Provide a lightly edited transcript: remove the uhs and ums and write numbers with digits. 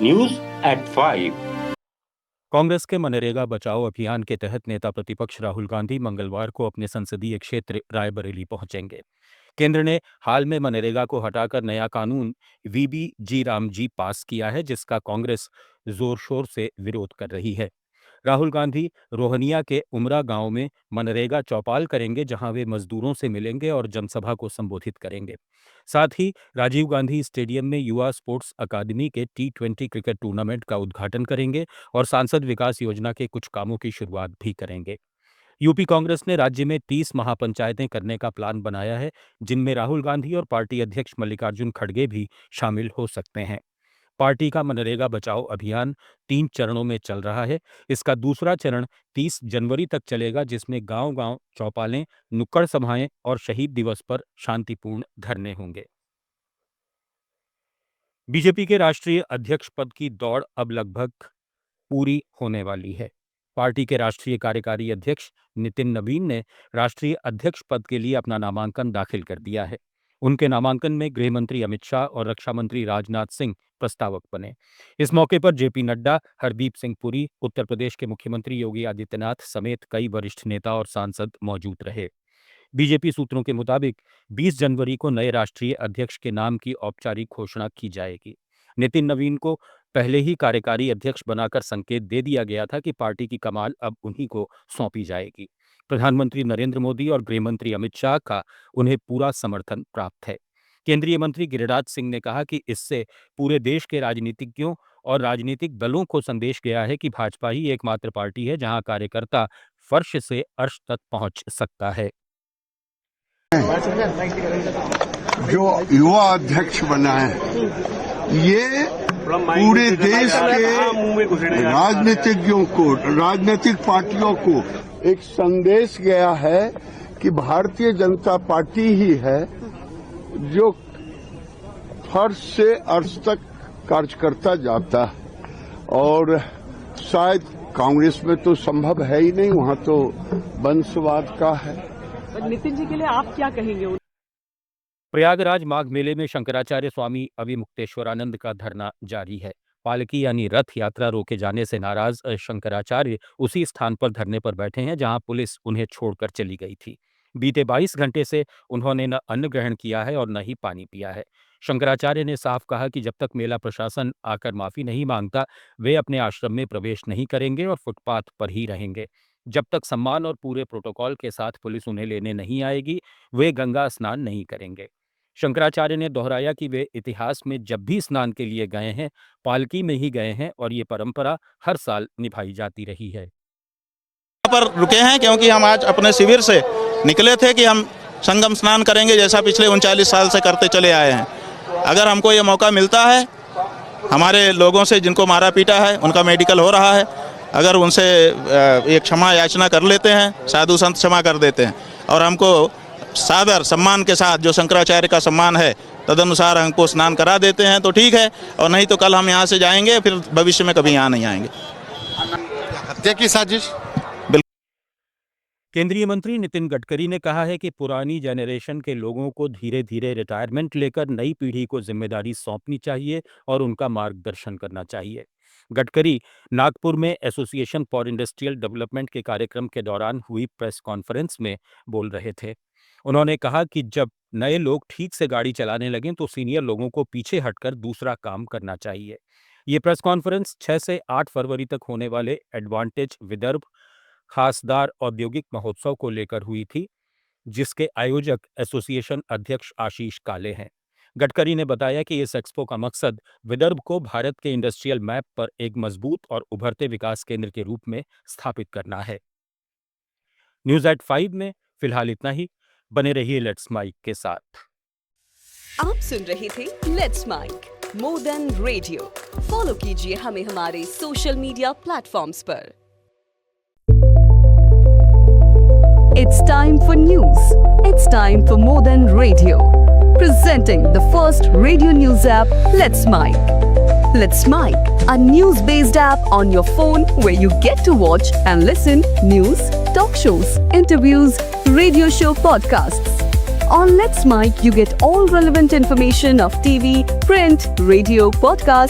News@5। Congress के मनरेगा बचाओ अभियान के तहत नेता प्रतिपक्ष राहुल गांधी मंगलवार को अपने संसदीय क्षेत्र रायबरेली पहुंचेंगे। केंद्र ने हाल में मनरेगा को हटाकर नया कानून वीबीजी रामजी पास किया है, जिसका कांग्रेस जोर शोर से विरोध कर रही है। राहुल गांधी रोहनिया के उमरा गांव में मनरेगा चौपाल करेंगे, जहां वे मजदूरों से मिलेंगे और जनसभा को संबोधित करेंगे। साथ ही राजीव गांधी स्टेडियम में युवा स्पोर्ट्स अकादमी के T20 क्रिकेट टूर्नामेंट का उद्घाटन करेंगे और सांसद विकास योजना के कुछ कामों की शुरुआत भी करेंगे। यूपी कांग्रेस ने राज्य में 30 महापंचायतें करने का प्लान बनाया है, जिनमें राहुल गांधी और पार्टी अध्यक्ष मल्लिकार्जुन खड़गे भी शामिल हो सकते हैं। पार्टी का मनरेगा बचाओ अभियान 3 चरणों में चल रहा है। इसका दूसरा चरण 30 जनवरी तक चलेगा, जिसमें गांव-गांव चौपालें, नुक्कड़ सभाएं और शहीद दिवस पर शांतिपूर्ण धरने होंगे। बीजेपी के राष्ट्रीय अध्यक्ष पद की दौड़ अब लगभग पूरी होने वाली है। पार्टी के राष्ट्रीय कार्यकारी अध्यक्ष नितिन नवीन ने राष्ट्रीय अध्यक्ष पद के लिए अपना नामांकन दाखिल कर दिया है। उनके नामांकन में गृह मंत्री अमित शाह और रक्षा मंत्री राजनाथ सिंह प्रस्तावक बने। इस मौके पर जेपी नड्डा, हरदीप सिंह पुरी, उत्तर प्रदेश के मुख्यमंत्री योगी आदित्यनाथ समेत कई वरिष्ठ नेता और सांसद मौजूद रहे। बीजेपी सूत्रों के मुताबिक 20 जनवरी को नए राष्ट्रीय अध्यक्ष के नाम की औपचारिक घोषणा की जाएगी। नितिन नवीन को पहले ही कार्यकारी अध्यक्ष बनाकर संकेत दे दिया गया था कि पार्टी की कमान अब उन्हीं को सौंपी जाएगी। प्रधानमंत्री नरेंद्र मोदी और गृह मंत्री अमित शाह का उन्हें पूरा समर्थन प्राप्त है। केंद्रीय मंत्री गिरिराज सिंह ने कहा कि इससे पूरे देश के राजनीतिज्ञों और राजनीतिक दलों को संदेश गया है कि भाजपा ही एकमात्र पार्टी है जहां कार्यकर्ता फर्श से अर्श तक पहुंच सकता है। जो युवा अध्यक्ष बना है, ये पूरे देश के राजनीतिज्ञों को, राजनीतिक पार्टियों को एक संदेश गया है कि भारतीय जनता पार्टी ही है जो फर्श से अर्श तक कार्य करता जाता है। और शायद कांग्रेस में तो संभव है ही नहीं, वहां तो वंशवाद का है। नितिन जी के लिए आप क्या कहेंगे? प्रयागराज माघ मेले में शंकराचार्य स्वामी अविमुक्तेश्वरानंद का धरना जारी है। पालकी यानी रथ यात्रा रोके जाने से नाराज शंकराचार्य उसी स्थान पर धरने पर बैठे हैं जहां पुलिस उन्हें छोड़कर चली गई थी। बीते 22 घंटे से उन्होंने न अन्न ग्रहण किया है और न ही पानी पिया है। शंकराचार्य ने साफ कहा कि जब तक मेला प्रशासन आकर माफी नहीं मांगता, वे अपने आश्रम में प्रवेश नहीं करेंगे और फुटपाथ पर ही रहेंगे। जब तक सम्मान और पूरे प्रोटोकॉल के साथ पुलिस उन्हें लेने नहीं आएगी, वे गंगा स्नान नहीं करेंगे। शंकराचार्य ने दोहराया कि वे इतिहास में जब भी स्नान के लिए गए हैं, पालकी में ही गए हैं और ये परंपरा हर साल निभाई जाती रही है। पर रुके हैं क्योंकि हम आज अपने शिविर से निकले थे कि हम संगम स्नान करेंगे, जैसा पिछले 39 साल से करते चले आए हैं। अगर हमको ये मौका मिलता है, हमारे लोगों से जिनको मारा पीटा है उनका मेडिकल हो रहा है, अगर उनसे एक क्षमा याचना कर लेते हैं, साधु संत क्षमा कर देते हैं और हमको सादर सम्मान के साथ जो शंकराचार्य का सम्मान है तदनुसार हमको स्नान करा देते हैं तो ठीक है, और नहीं तो कल हम यहाँ से जाएंगे, फिर भविष्य में कभी यहाँ नहीं आएंगे। हत्या की साजिश। केंद्रीय मंत्री नितिन गडकरी ने कहा है कि पुरानी जनरेशन के लोगों को धीरे धीरे रिटायरमेंट लेकर नई पीढ़ी को जिम्मेदारी सौंपनी चाहिए और उनका मार्गदर्शन करना चाहिए। गडकरी नागपुर में एसोसिएशन फॉर इंडस्ट्रियल डेवलपमेंट के कार्यक्रम के दौरान हुई प्रेस कॉन्फ्रेंस में बोल रहे थे। उन्होंने कहा कि जब नए लोग ठीक से गाड़ी चलाने लगें तो सीनियर लोगों को पीछे हटकर दूसरा काम करना चाहिए। ये प्रेस कॉन्फ्रेंस 6 से 8 फरवरी तक होने वाले एडवांटेज विदर्भ खासदार औद्योगिक महोत्सव को लेकर हुई थी, जिसके आयोजक एसोसिएशन अध्यक्ष आशीष काले हैं। गडकरी ने बताया कि इस एक्सपो का मकसद विदर्भ को भारत के इंडस्ट्रियल मैप पर एक मजबूत और उभरते विकास केंद्र के रूप में स्थापित करना है। News@5 में फिलहाल इतना ही। बने रहिए लेट्स माइक के साथ। आप सुन रहे थे let's mic more than radio. Follow कीजिए हमें हमारे सोशल मीडिया प्लेटफॉर्म्स पर। It's time for news. It's time for more than radio. Presenting the first radio news app, Let's Mic. Let's Mic, a news-based app on your phone where you get to watch and listen news, talk shows, interviews, radio show podcasts. On Let's Mic, you get all relevant information of TV, print, radio, podcast.